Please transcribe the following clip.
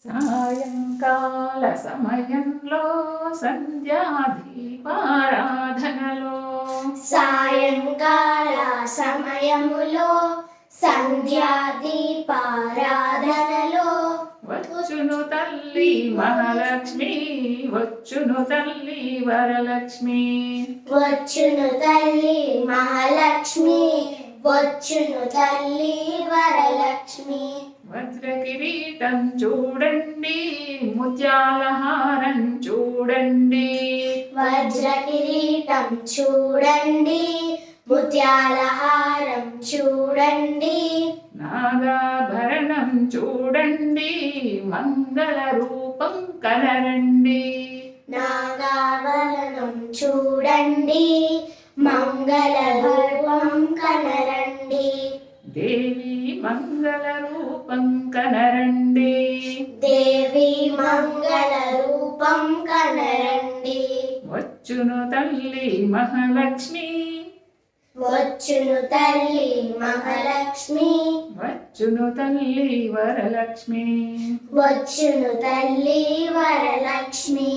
సాయంకాల సమయంలో సంధ్యాదీపారాధనలో సాయంకాల సమయములో సంధ్యాదీపారాధనలో వచ్చును తల్లి మహాలక్ష్మి వచ్చును తల్లి వరలక్ష్మి వచ్చును తల్లి మహాలక్ష్మి వచ్చును తల్లి వరలక్ష్మి వజ్ర కిరీటం చూడండి ముత్యాల హారం చూడండి వజ్ర కిరీటం చూడండి ముత్యాల హారం చూడండి నాగాభరణం చూడండి మంగళ రూపం కనరండి నాగాభరణం చూడండి మంగళ రూపం కనరండి దేవి మంగళ రూపం కనరండి దేవి మంగళ రూపం కనరండి వచ్చును తల్లి మహాలక్ష్మి వచ్చును తల్లి మహాలక్ష్మి వచ్చును తల్లి వరలక్ష్మి వచ్చును తల్లి వరలక్ష్మి